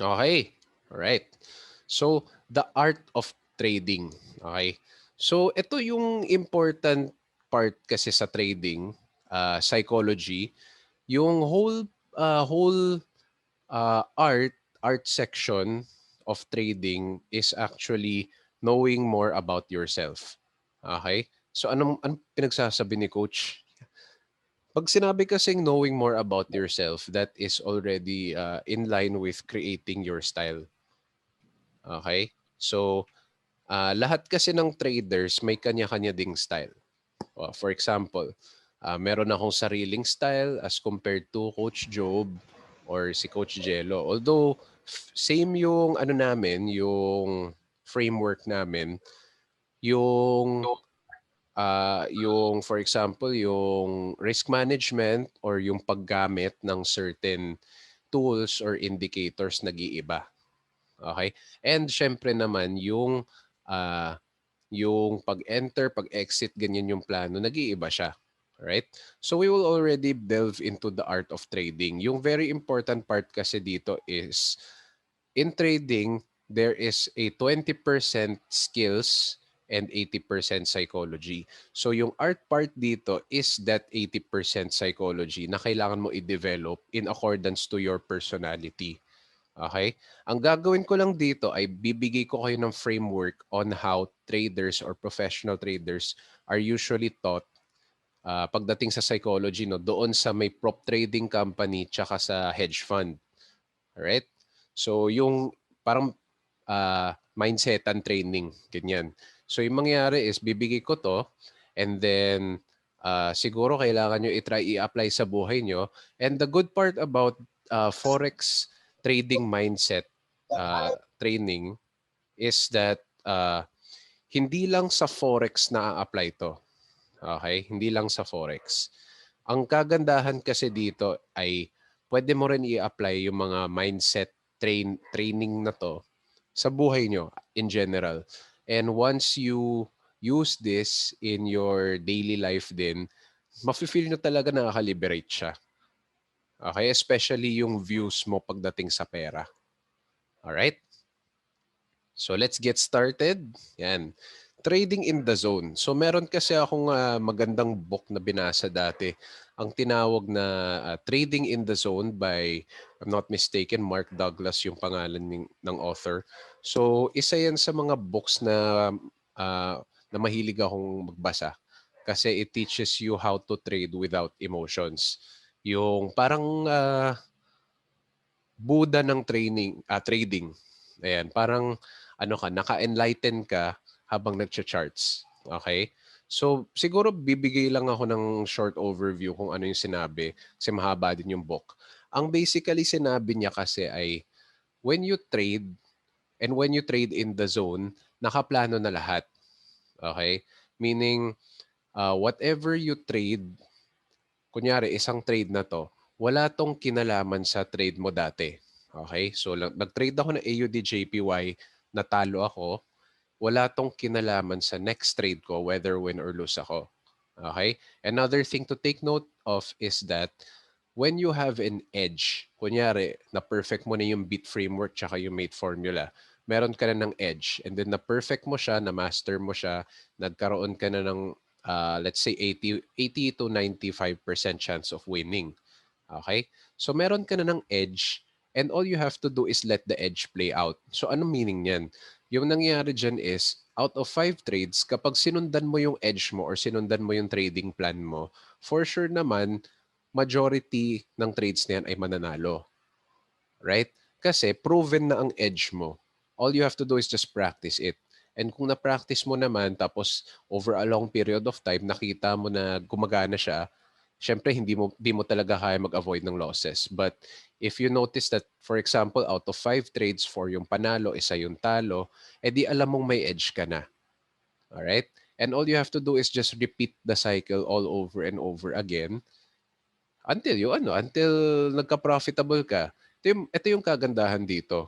Okay. Alright. So, the art of trading. Okay. So, ito yung important part kasi sa trading, psychology, yung whole art section of trading is actually knowing more about yourself. Okay? So, anong pinagsasabi ni coach? Pag sinabi kasing knowing more about yourself, that is already in line with creating your style. Okay? So, lahat kasi ng traders may kanya-kanya ding style. For example, meron akong sariling style as compared to Coach Job or si Coach Jello. Although, same yung ano namin, yung framework namin, yung yung for example, yung risk management or yung paggamit ng certain tools or indicators nag-iiba. Okay? And syempre naman yung pag-enter, pag-exit, ganyan yung plano, nag-iiba siya. Right? So we will already delve into the art of trading. Yung very important part kasi dito is in trading, there is a 20% skills and 80% psychology. So yung art part dito is that 80% psychology na kailangan mo i-develop in accordance to your personality. Okay? Ang gagawin ko lang dito ay bibigay ko kayo ng framework on how traders or professional traders are usually taught pagdating sa psychology, no, doon sa may prop trading company tsaka sa hedge fund. Alright? So yung parang mindset and training, ganyan. So yung mangyayari is bibigay ko to and then siguro kailangan nyo i-try i-apply sa buhay nyo. And the good part about Forex trading mindset training is that hindi lang sa Forex na-apply to. Okay? Hindi lang sa Forex. Ang kagandahan kasi dito ay pwede mo rin i-apply yung mga mindset training na to sa buhay nyo in general. And once you use this in your daily life din, mafe-feel nyo talaga nakaka-liberate siya. Okay? Especially yung views mo pagdating sa pera. Alright? So let's get started. Yan. Trading in the zone. So meron kasi akong magandang book na binasa dati. Ang tinawag na Trading in the Zone by, I'm not mistaken, Mark Douglas yung pangalan ng author. So isa yan sa mga books na mahilig akong magbasa. Kasi it teaches you how to trade without emotions. Yung parang Buddha ng trading. Ayan, parang ano ka, naka-enlighten ka habang nagcha-charts. Okay? So, siguro bibigay lang ako ng short overview kung ano yung sinabi kasi mahaba din yung book. Ang basically sinabi niya kasi ay when you trade and when you trade in the zone, nakaplano na lahat. Okay? Meaning, whatever you trade, kunyari isang trade na to, wala tong kinalaman sa trade mo dati. Okay? So nag-trade ako ng AUD-JPY, natalo ako, wala tong kinalaman sa next trade ko whether win or lose ako. Okay? Another thing to take note of is that when you have an edge, kunyari, na-perfect mo na yung beat framework tsaka yung mate formula, meron ka na ng edge and then na-perfect mo siya, na-master mo siya, nagkaroon ka na ng let's say 80 to 95% chance of winning. Okay? So meron ka na ng edge and all you have to do is let the edge play out. So anong meaning niyan? Yung nangyayari dyan is, out of 5 trades, kapag sinundan mo yung edge mo or sinundan mo yung trading plan mo, for sure naman, majority ng trades na yan ay mananalo. Right? Kasi proven na ang edge mo. All you have to do is just practice it. And kung na-practice mo naman, tapos over a long period of time, nakita mo na gumagana siya, syempre hindi mo talaga kaya mag-avoid ng losses. But if you notice that, for example, out of 5 trades, 4 yung panalo, isa yung talo, edi alam mong may edge ka na. Alright? And all you have to do is just repeat the cycle all over and over again until nagka-profitable ka. Ito yung kagandahan dito.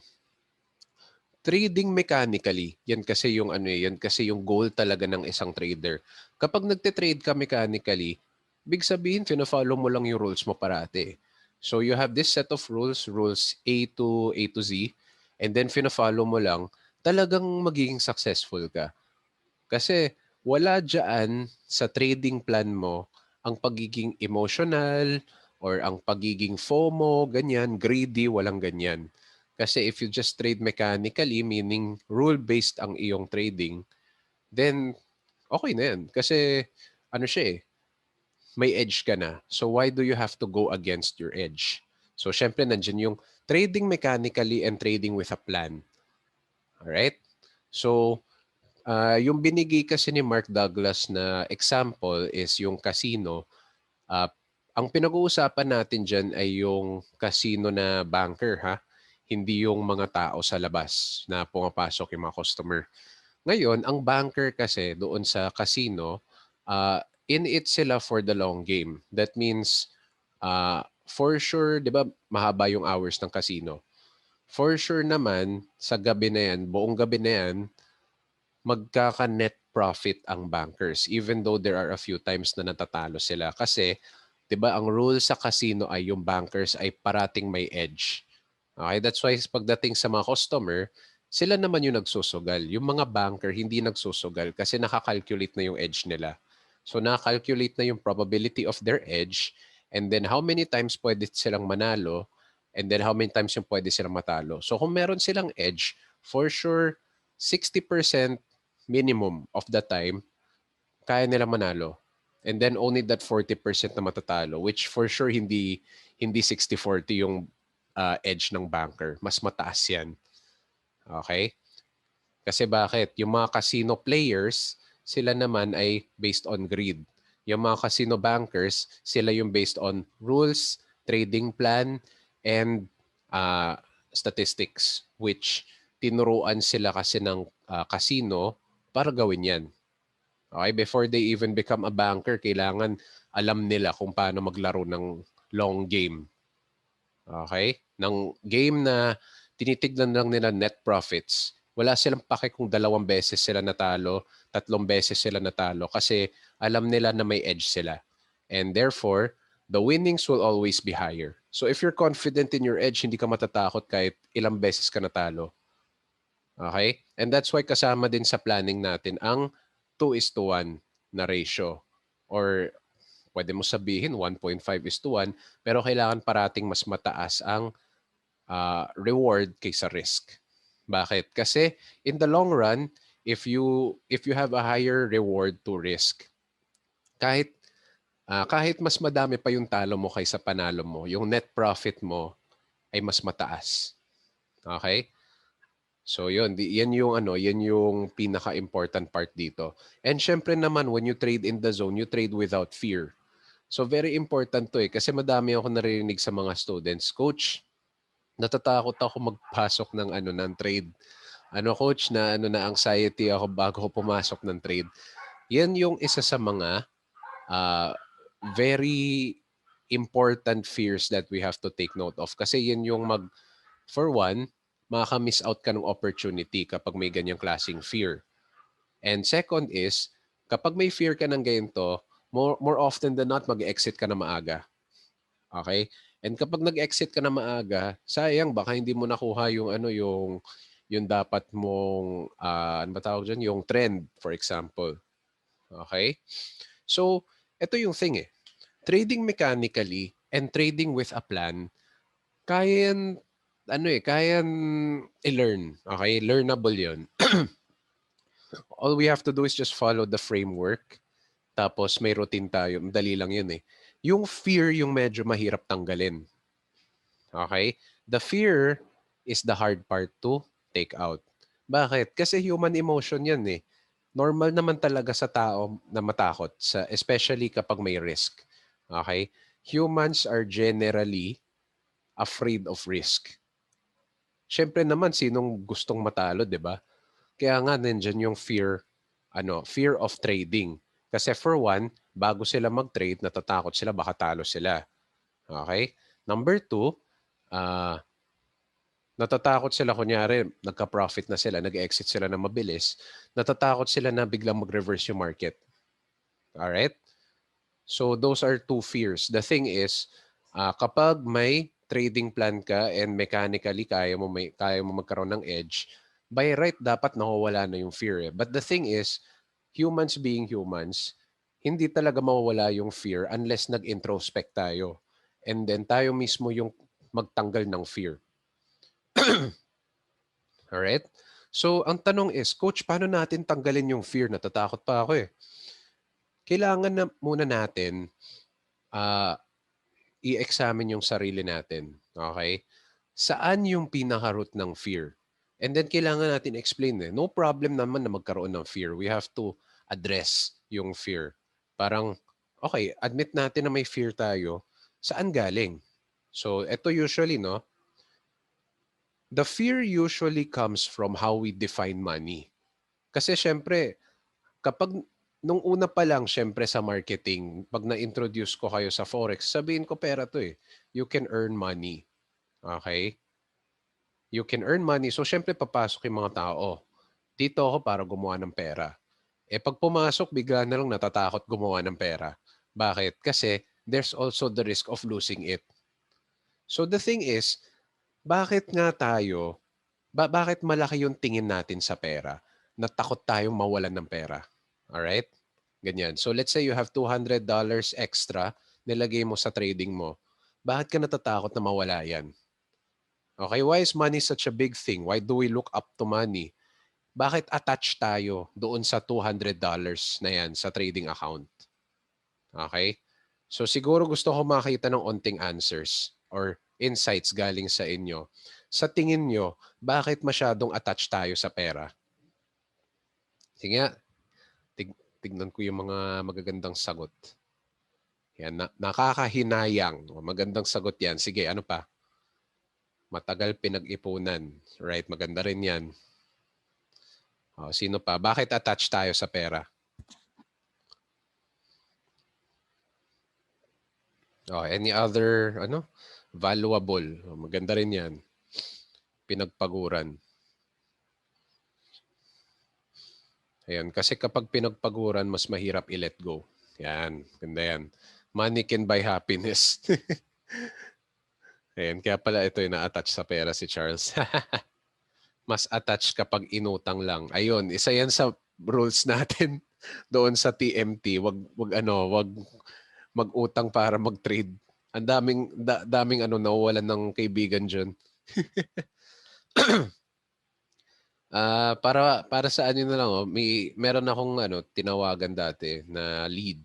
Trading mechanically, yan kasi yung goal talaga ng isang trader. Kapag nagte-trade ka mechanically, big sabihin fina-follow mo lang yung rules mo parati. So you have this set of rules A to Z. and then fina-follow mo lang, talagang magiging successful ka. Kasi wala dyan sa trading plan mo ang pagiging emotional or ang pagiging FOMO, ganyan, greedy, walang ganyan. Kasi if you just trade mechanically, meaning rule-based ang iyong trading, then okay na yan. Kasi ano siya may edge ka na. So why do you have to go against your edge? So syempre nandiyan yung trading mechanically and trading with a plan. Alright? So yung binigay kasi ni Mark Douglas na example is yung casino. Uh, ang pinag-uusapan natin dyan ay yung casino na banker ha. Hindi yung mga tao sa labas na pumapasok yung mga customer. Ngayon, ang banker kasi doon sa casino, in it sila for the long game. That means, for sure, di ba, mahaba yung hours ng casino. For sure naman, sa gabi na yan, buong gabi na yan, magkaka-net profit ang bankers even though there are a few times na natatalo sila. Kasi, di ba, ang rule sa casino ay yung bankers ay parating may edge. Okay, that's why pagdating sa mga customer, sila naman yung nagsusugal. Yung mga banker hindi nagsusugal kasi nakakalculate na yung edge nila. So nakakalculate na yung probability of their edge and then how many times pwede silang manalo and then how many times yung pwede silang matalo. So kung meron silang edge, for sure 60% minimum of the time kaya nilang manalo. And then only that 40% na matatalo which for sure hindi 60-40 yung edge ng banker. Mas mataas yan. Okay? Kasi bakit? Yung mga casino players, sila naman ay based on greed. Yung mga casino bankers, sila yung based on rules, trading plan, and statistics which tinuruan sila kasi ng casino para gawin yan. Okay? Before they even become a banker, kailangan alam nila kung paano maglaro ng long game. Okay? Ng game na tinitignan lang nila net profits. Wala silang pake kung 2 beses sila natalo, 3 beses sila natalo kasi alam nila na may edge sila. And therefore, the winnings will always be higher. So if you're confident in your edge, hindi ka matatakot kahit ilang beses ka natalo. Okay? And that's why kasama din sa planning natin ang 2:1 na ratio. Or pwede mo sabihin 1.5:1, pero kailangan parating mas mataas ang reward kaysa risk. Bakit? Kasi in the long run, if you have a higher reward to risk, kahit mas madami pa yung talo mo kaysa panalo mo, yung net profit mo ay mas mataas. Okay? So yun, yan yung pinaka-important part dito. And syempre naman when you trade in the zone, you trade without fear. So very important to kasi madami ako naririnig sa mga students, coach, natatakot ako magpasok ng trade. Coach, na anxiety ako bago ko pumasok ng trade. Yan yung isa sa mga very important fears that we have to take note of. Kasi yan yung for one, makaka-miss out ka ng opportunity kapag may ganyang klaseng fear. And second is, kapag may fear ka ng ganito, more often than not, mag-exit ka na maaga. Okay? And kapag nag-exit ka na maaga, sayang baka hindi mo nakuha yung dapat mong ano ba tawag diyan, yung trend for example. Okay? So, ito yung thing Trading mechanically and trading with a plan, kaya i-learn. Okay? Learnable 'yon. All we have to do is just follow the framework. Tapos may routine tayo. Madali lang yun Yung fear yung medyo mahirap tanggalin. Okay? The fear is the hard part to take out. Bakit? Kasi human emotion yan Normal naman talaga sa tao na matakot, especially kapag may risk. Okay? Humans are generally afraid of risk. Siyempre naman, sinong gustong matalo, di ba? Kaya nga nandiyan yung fear of trading. Kasi for one, bago sila mag-trade, natatakot sila baka talo sila. Okay? Number two, natatakot sila kunyari, nagka-profit na sila, nag-exit sila na mabilis, natatakot sila na biglang mag-reverse yung market. Alright? So those are two fears. The thing is, kapag may trading plan ka and mechanically kaya mo magkaroon ng edge, by right dapat nawawala na yung fear. But the thing is, humans being humans, hindi talaga mawawala yung fear unless nag-introspect tayo. And then tayo mismo yung magtanggal ng fear. Alright? So, ang tanong is, Coach, paano natin tanggalin yung fear? Natatakot pa ako eh. Kailangan na muna natin i-examine yung sarili natin. Okay? Saan yung pinaka-root ng fear? And then kailangan natin explain eh. No problem naman na magkaroon ng fear. We have to address yung fear. Parang, okay, admit natin na may fear tayo. Saan galing? So, ito usually, no? The fear usually comes from how we define money. Kasi syempre, kapag nung una pa lang, syempre sa marketing, pag na-introduce ko kayo sa Forex, sabihin ko pera to eh. You can earn money. Okay? You can earn money. So syempre papasok yung mga tao. Dito ako para gumawa ng pera. Eh pag pumasok, bigla na lang natatakot gumawa ng pera. Bakit? Kasi there's also the risk of losing it. So the thing is, bakit nga tayo, bakit malaki yung tingin natin sa pera? Natakot tayong mawalan ng pera. Alright? Ganyan. So let's say you have $200 extra, nilagay mo sa trading mo. Bakit ka natatakot na mawala yan? Okay, why is money such a big thing? Why do we look up to money? Bakit attached tayo doon sa $200 na yan sa trading account? Okay? So siguro gusto ko makita ng onting answers or insights galing sa inyo. Sa tingin nyo, bakit masyadong attached tayo sa pera? Sige nga, tignan ko yung mga magagandang sagot. Yan, nakakahinayang. Magandang sagot yan. Sige, ano pa? Matagal pinag-ipunan. Right, maganda rin yan. Sino pa? Bakit attached tayo sa pera? Any other, valuable. Maganda rin yan. Pinagpaguran. Ayan, kasi kapag pinagpaguran, mas mahirap i-let go. Yan, ganda yan. Money can buy happiness. Ayan, kaya pala ito yung na-attach sa pera si Charles. Mas attached kapag inutang lang. Ayun, isa yan sa rules natin doon sa TMT. Wag mag-utang para mag-trade. Ang daming nawawalan ng kaibigan diyan. Para sa ano na lang, meron akong tinawagan dati na lead.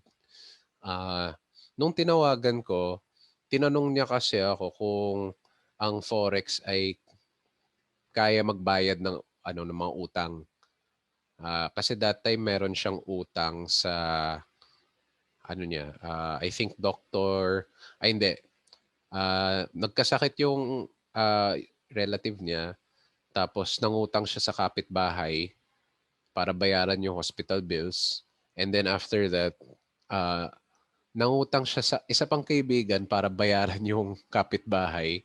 Nung tinawagan ko, tinanong niya kasi ako kung ang Forex ay kaya magbayad ng ng mga utang. Kasi that time meron siyang utang sa I think doctor, hindi. Nagkasakit yung relative niya, tapos nangutang siya sa kapitbahay para bayaran yung hospital bills. And then after that, nangutang siya sa isa pang kaibigan para bayaran yung kapitbahay.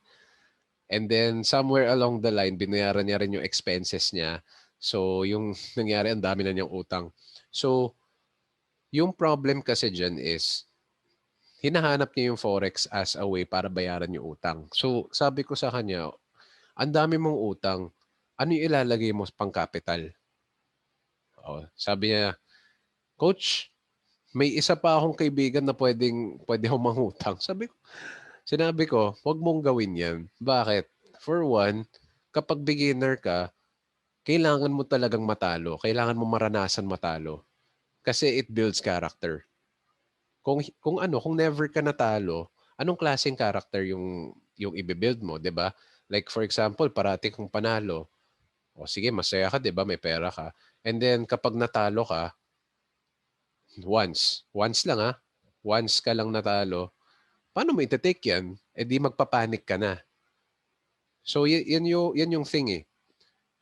And then somewhere along the line, binayaran niya rin yung expenses niya. So yung nangyari, ang dami na niyang utang. So yung problem kasi dyan is, hinahanap niya yung Forex as a way para bayaran yung utang. So sabi ko sa kanya, ang dami mong utang, ano yung ilalagay mo pang capital? Sabi niya, Coach, may isa pa akong kaibigan na pwede akong mangutang. Sinabi ko, huwag mong gawin yan. Bakit? For one, kapag beginner ka, kailangan mo talagang matalo. Kailangan mo maranasan matalo. Kasi it builds character. Kung never ka natalo, anong klaseng character yung i-build mo, 'di ba? Like for example, parati kang panalo. Sige, masaya ka, 'di ba? May pera ka. And then kapag natalo ka, once lang once ka lang natalo, paano mo ite-take yan? Di magpapanik ka na. So yan yung thing eh.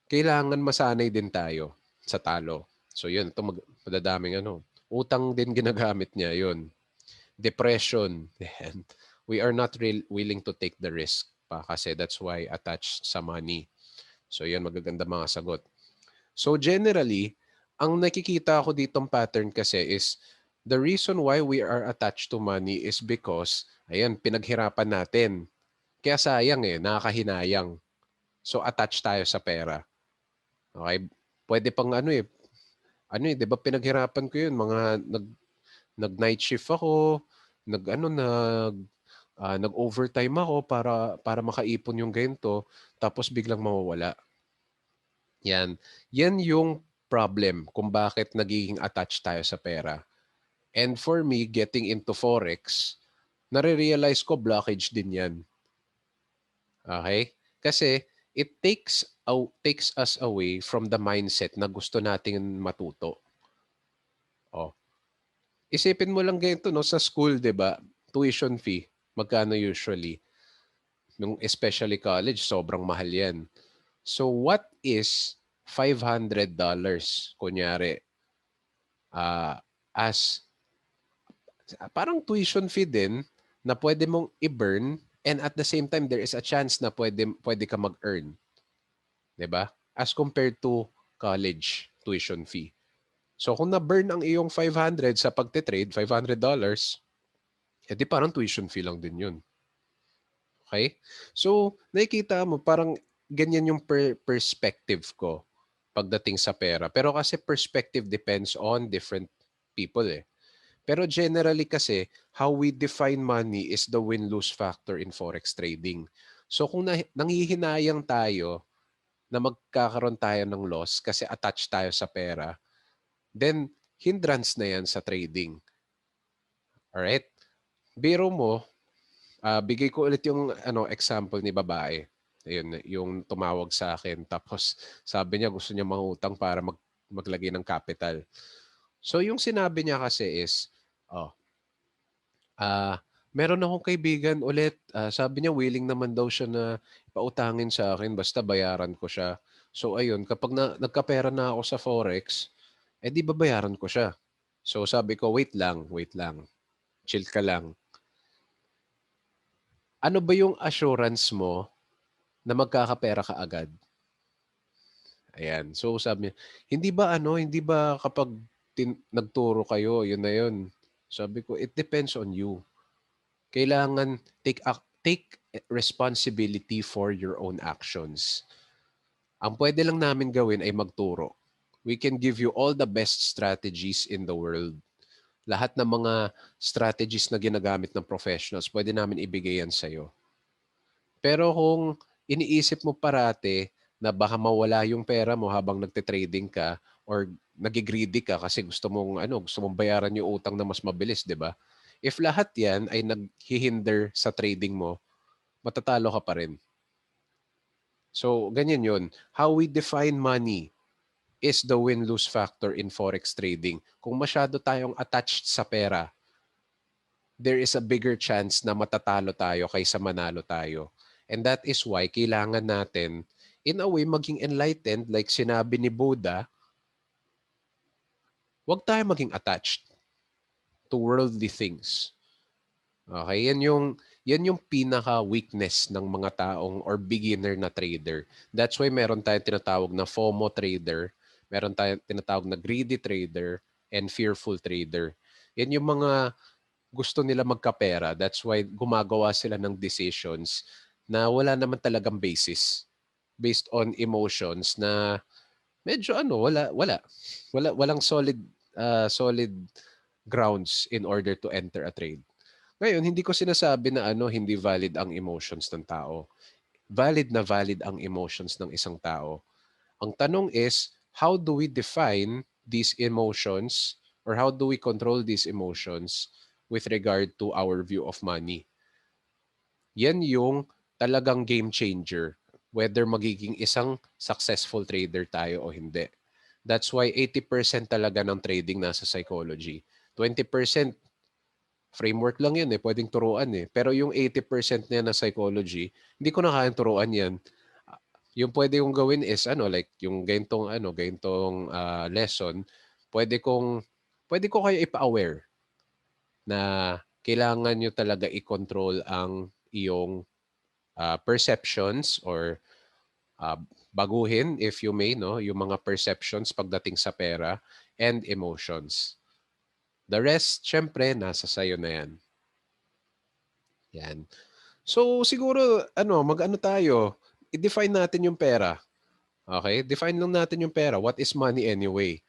Kailangan masanay din tayo sa talo. So yun, ito madadaming utang din ginagamit niya, yun. Depression. And we are not willing to take the risk pa kasi that's why attached sa money. So yan, magaganda mga sagot. So generally, ang nakikita ko ditong pattern kasi is the reason why we are attached to money is because, ayan, pinaghirapan natin. Kaya sayang nakakahinayang. So attach tayo sa pera. Okay? Pwede pang 'di ba pinaghirapan ko 'yun, mga nag-night shift ako, nag-overtime ako para makaipon yung ganito, tapos biglang mawawala. Yan. Yan yung problem kung bakit nagiging attached tayo sa pera. And for me, getting into Forex, nare-realize ko blockage din yan. Okay? Kasi it takes us away from the mindset na gusto nating matuto. Oh. Isipin mo lang ganito, no, sa school, 'di ba? Tuition fee, magkano usually? Nung especially college, sobrang mahal 'yan. So what is $500 kunyari as parang tuition fee din na pwede mong i-burn, and at the same time there is a chance na pwede ka mag-earn, 'di ba? As compared to college tuition fee. So kung na-burn ang iyong 500 sa pagte-trade, $500, edi parang tuition fee lang din 'yun. Okay? So nakikita mo parang ganyan yung perspective ko pagdating sa pera. Pero kasi perspective depends on different people eh. Pero generally kasi, how we define money is the win-lose factor in forex trading. So kung nanghihinayang tayo na magkakaroon tayo ng loss kasi attached tayo sa pera, then hindrance na yan sa trading. Alright? Biro mo, bigay ko ulit yung example ni babae. Ayun, yung tumawag sa akin. Tapos sabi niya gusto niya mangutang para maglagay ng capital. So yung sinabi niya kasi is, meron akong kaibigan ulit, sabi niya willing naman daw siya na pautangin sa akin basta bayaran ko siya. So ayun, kapag nagkapera na ako sa Forex, di babayaran ko siya. So sabi ko, wait lang, chill ka lang. Ano ba yung assurance mo na magkakapera ka agad? Ayan. So sabi niya, hindi ba kapag nagturo kayo, yun na yun. Sabi ko, it depends on you. Kailangan take responsibility for your own actions. Ang pwede lang namin gawin ay magturo. We can give you all the best strategies in the world. Lahat ng mga strategies na ginagamit ng professionals, pwede namin ibigay yan sa'yo. Pero kung iniisip mo parati na baka mawala yung pera mo habang nagte-trading ka or nagigreedy ka kasi gusto mong bayaran yung utang na mas mabilis, 'di ba? If lahat 'yan ay naghihinder sa trading mo, matatalo ka pa rin. So, ganyan 'yun. How we define money is the win-lose factor in forex trading. Kung masyado tayong attached sa pera, there is a bigger chance na matatalo tayo kaysa manalo tayo. And that is why kailangan natin, in a way, maging enlightened. Like sinabi ni Buddha, huwag tayo maging attached to worldly things. Okay? Yan yung pinaka-weakness ng mga taong or beginner na trader. That's why meron tayong tinatawag na FOMO trader, meron tayong tinatawag na greedy trader, and fearful trader. Yan yung mga gusto nila magkapera. That's why gumagawa sila ng decisions na wala naman talagang basis, based on emotions na medyo walang solid grounds in order to enter a trade. Ngayon, hindi ko sinasabi na hindi valid ang emotions ng tao. Valid ang emotions ng isang tao. Ang tanong is, how do we define these emotions or how do we control these emotions with regard to our view of money? Yan yung talagang game changer, whether magiging isang successful trader tayo o hindi. That's why 80% talaga ng trading nasa psychology. 20% framework lang yan pwedeng turuan Pero yung 80% niya na psychology, hindi ko na kayang turuan yan. Yung pwede kong gawin is like yung ganitong lesson, pwede ko kayo ipa-aware na kailangan nyo talaga i-control ang iyong perceptions or baguhin, if you may, no, yung mga perceptions pagdating sa pera and emotions. The rest, syempre, nasa sayo na yan. Yan. So siguro mag-ano tayo, i-define natin yung pera. Okay? Define lang natin yung pera. What is money anyway?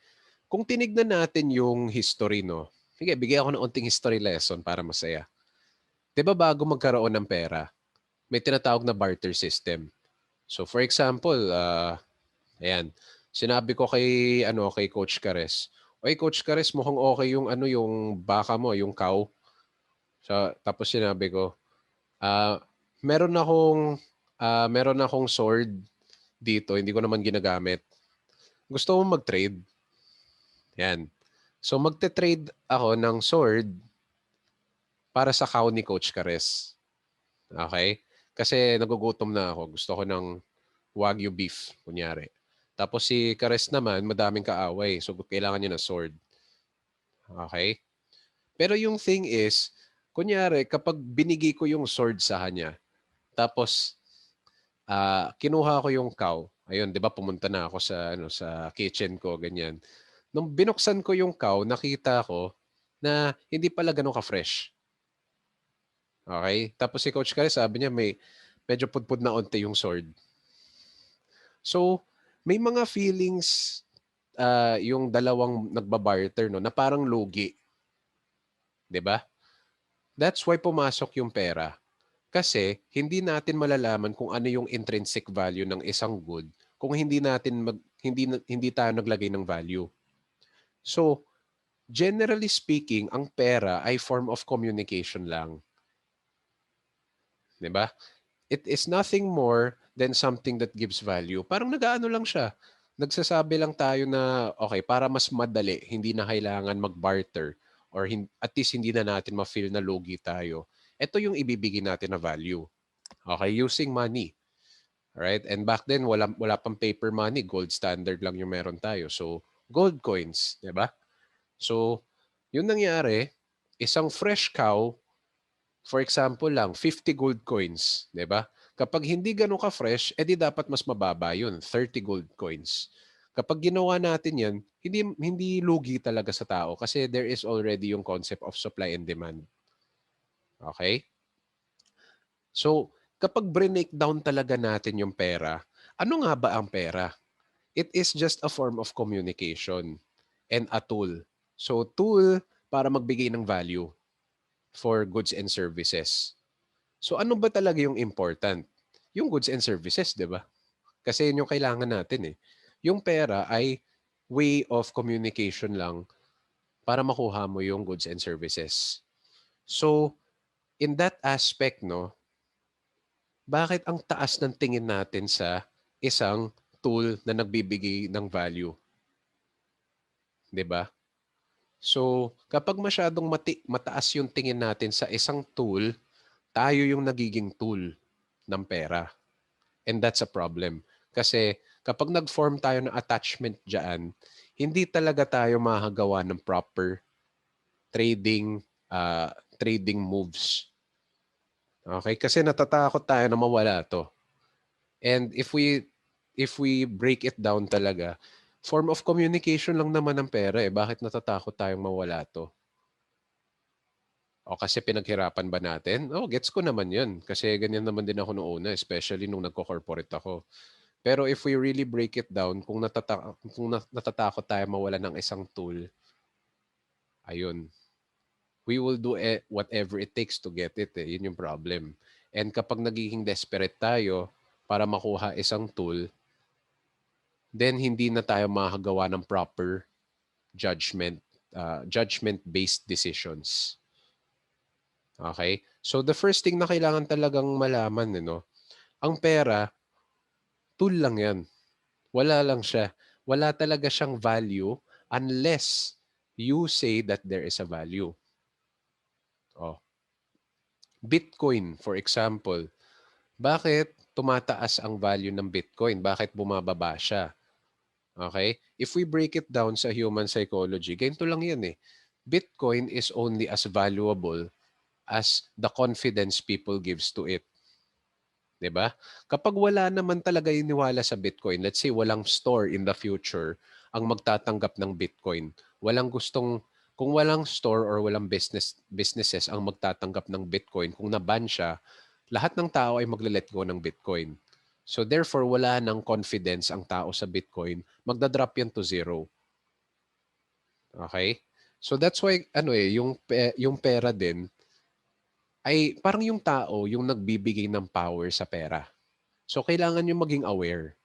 Kung tinignan natin yung history, no? Sige, bigyan ako ng unting history lesson para masaya. 'Di ba bago magkaroon ng pera, may tinatawag na barter system. So for example, ayan, sinabi ko kay Coach Kares, "Oy Coach Kares, mukhang okay yung baka mo, yung cow." Tapos sinabi ko, ah, meron akong meron akong sword dito, hindi ko naman ginagamit. Gusto mo mag-trade? Yan. So magte-trade ako ng sword para sa cow ni Coach Kares. Okay? Kasi nagugutom na ako. Gusto ko ng Wagyu beef, kunyari. Tapos si Kares naman, madaming kaaway. So kailangan niya ng sword. Okay? Pero yung thing is, kunyari, kapag binigay ko yung sword sa kanya, tapos kinuha ko yung cow, ayun, 'di ba pumunta na ako sa kitchen ko, ganyan. Nung binuksan ko yung cow, nakita ko na hindi pala gano'n ka-fresh. Okay? Tapos si Coach Kare sabi niya medyo pudpud na onti yung sword. So, may mga feelings yung dalawang nagba-barter, no, na parang lugi, 'di ba? That's why pumasok yung pera. Kasi hindi natin malalaman kung ano yung intrinsic value ng isang good kung hindi tayo naglagay ng value. So, generally speaking, ang pera ay form of communication lang, 'di ba? It is nothing more than something that gives value. Parang nag-aano lang siya. Nagsasabi lang tayo na, okay, para mas madali, hindi na kailangan mag-barter or at least hindi na natin ma-feel na lugi tayo. Ito yung ibibigay natin na value. Okay, using money. Right? And back then, wala pang paper money. Gold standard lang yung meron tayo. So, gold coins. Di ba? So, yun nangyari, isang fresh cow, for example lang, 50 gold coins, 'di ba? Kapag hindi gano'n ka-fresh, edi dapat mas mababa 'yun, 30 gold coins. Kapag ginawa natin 'yan, hindi lugi talaga sa tao kasi there is already yung concept of supply and demand. Okay? So, kapag break down talaga natin yung pera, ano nga ba ang pera? It is just a form of communication and a tool. So, tool para magbigay ng value for goods and services. So ano ba talaga yung important? Yung goods and services, 'di ba? Kasi yun yung kailangan natin eh. Yung pera ay way of communication lang para makuha mo yung goods and services. So, in that aspect, no, bakit ang taas ng tingin natin sa isang tool na nagbibigay ng value, 'di ba? So, kapag masyadong mataas yung tingin natin sa isang tool, tayo yung nagiging tool ng pera. And that's a problem. Kasi kapag nag-form tayo ng attachment dyan, hindi talaga tayo makagawa ng proper trading trading moves. Okay? Kasi natatakot tayo na mawala to. And if we break it down talaga, form of communication lang naman ng pera eh. Bakit natatakot tayong mawala to? O kasi pinaghirapan ba natin? Oh, gets ko naman yun. Kasi ganyan naman din ako noong una, especially nung nagko-corporate ako. Pero if we really break it down, kung natatakot tayo mawala ng isang tool, ayun, we will do whatever it takes to get it. Eh. Yun yung problem. And kapag nagiging desperate tayo para makuha isang tool, then hindi na tayo makagawa ng proper judgment-based decisions. Okay? So the first thing na kailangan talagang malaman, ang pera, tool lang yan. Wala lang siya. Wala talaga siyang value unless you say that there is a value. Oh. Bitcoin, for example. Bakit tumataas ang value ng Bitcoin? Bakit bumababa siya? Okay? If we break it down sa human psychology, ganito lang yan eh. Bitcoin is only as valuable as the confidence people gives to it. 'Di ba? Kapag wala naman talaga iniwala sa Bitcoin, let's say walang store in the future ang magtatanggap ng Bitcoin. Kung walang store or walang businesses ang magtatanggap ng Bitcoin, kung na-ban siya, lahat ng tao ay magle-let go ng Bitcoin. So therefore, wala nang confidence ang tao sa Bitcoin, magda-drop yan to zero. Okay? So that's why yung pera din ay parang yung tao yung nagbibigay ng power sa pera. So kailangan yung maging aware.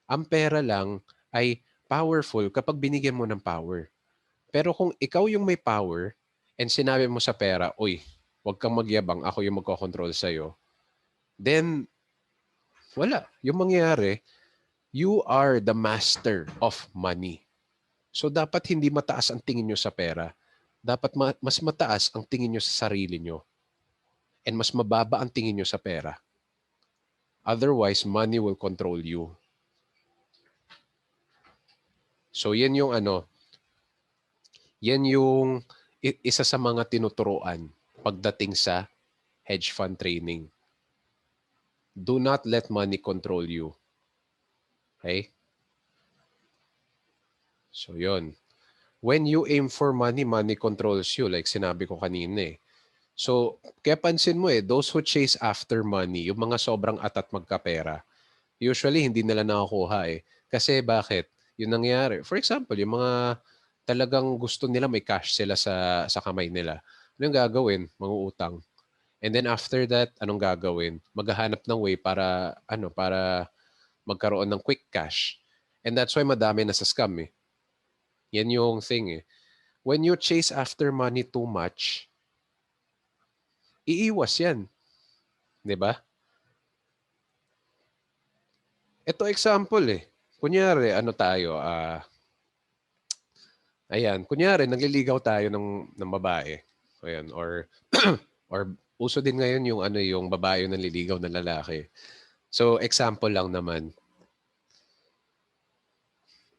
Ang pera lang ay powerful kapag binigyan mo ng power. Pero kung ikaw yung may power and sinabi mo sa pera, "Uy, huwag kang magyabang, ako yung magkokontrol sa'yo," then wala. Yung mangyayari, you are the master of money. So dapat hindi mataas ang tingin nyo sa pera. Dapat mas mataas ang tingin nyo sa sarili nyo. And mas mababa ang tingin nyo sa pera. Otherwise, money will control you. So yan yung yan yung isa sa mga tinuturuan pagdating sa hedge fund training. Do not let money control you. Okay? So yun. When you aim for money, money controls you. Like sinabi ko kanina eh. So, kaya pansin mo those who chase after money, yung mga sobrang atat magkapera, usually hindi nila nakakuha eh. Kasi bakit? Yung nangyayari. For example, yung mga talagang gusto nila may cash sila sa kamay nila. Anong gagawin? Manguutang. And then after that, anong gagawin? Maghahanap ng way para magkaroon ng quick cash. And that's why madami na sa scam eh. Yan yung thing eh. When you chase after money too much, iiwas yan. 'Di ba? Ito example eh. Kunyari, kunyari nagliligaw tayo ng babae. Ayan, or uso din ngayon yung babae yung nanliligaw ng lalaki. So example lang naman.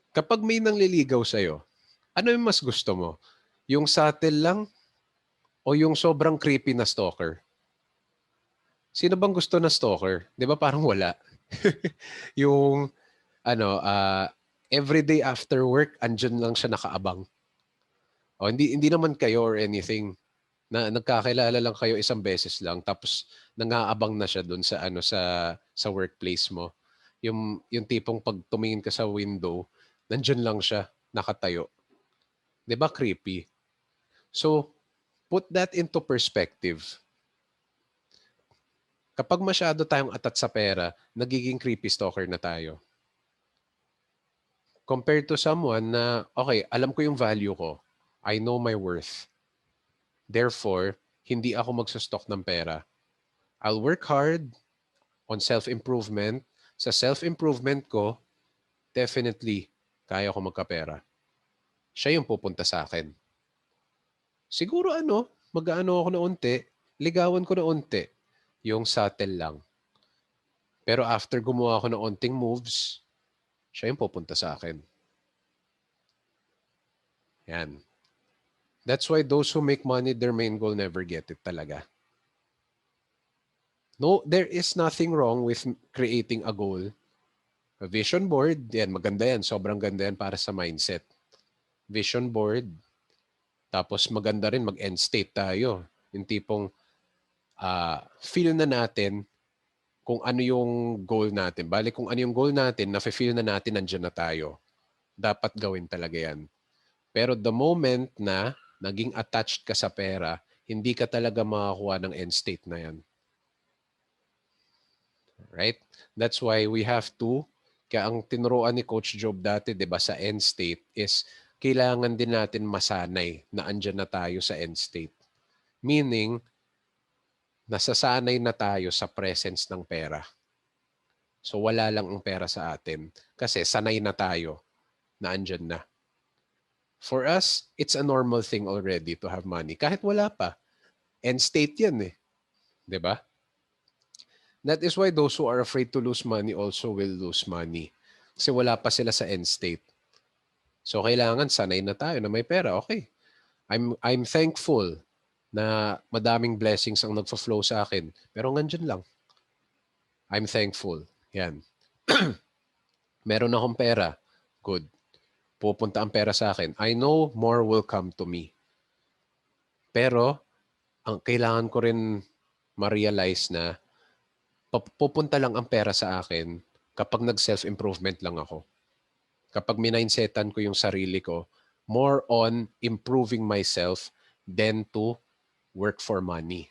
Kapag may nangliligaw sa'yo, ano yung mas gusto mo? Yung subtle lang o yung sobrang creepy na stalker? Sino bang gusto na stalker? 'Di ba parang wala? Yung everyday after work, andyan lang siya nakaabang. O hindi naman kayo or anything. Na nagkakilala lang kayo isang beses lang tapos nangaabang na siya doon sa workplace mo. Yung tipong pag tumingin ka sa window, nandiyan lang siya nakatayo. 'Di ba creepy? So, put that into perspective. Kapag masyado tayong atat sa pera, nagiging creepy stalker na tayo. Compared to someone na, okay, alam ko yung value ko. I know my worth. Therefore, hindi ako magsustock ng pera. I'll work hard on self-improvement. Sa self-improvement ko, definitely, kaya ko magkapera. Siya yung pupunta sa akin. Siguro mag-aano ako na unti, ligawan ko na unti, yung subtle lang. Pero after gumawa ako ng unting moves, siya yung pupunta sa akin. Yan. That's why those who make money, their main goal never get it talaga. No, there is nothing wrong with creating a goal. A vision board, yan, maganda yan. Sobrang ganda yan para sa mindset. Vision board. Tapos maganda rin mag-end state tayo. Yung tipong feel na natin kung ano yung goal natin. Bali, kung ano yung goal natin, na-feel na natin, nandiyan na tayo. Dapat gawin talaga yan. Pero the moment na naging attached ka sa pera, hindi ka talaga makakuha ng end state na yan. Right? That's why we have to, kaya ang tinuruan ni Coach Job dati, 'di ba, sa end state is kailangan din natin masanay na andyan na tayo sa end state. Meaning, nasasanay na tayo sa presence ng pera. So wala lang ang pera sa atin kasi sanay na tayo na andyan na. For us, it's a normal thing already to have money. Kahit wala pa. End state yan eh. 'Di ba? That is why those who are afraid to lose money also will lose money. Kasi wala pa sila sa end state. So kailangan sanay na tayo na may pera. Okay. I'm thankful na madaming blessings ang nagfo-flow sa akin. Pero nandyan lang. I'm thankful. Yan. Meron akong pera. Good. Pupunta ang pera sa akin. I know more will come to me. Pero ang kailangan ko rin ma-realize na pupunta lang ang pera sa akin kapag nag-self-improvement lang ako. Kapag minindsetan ko yung sarili ko, more on improving myself than to work for money.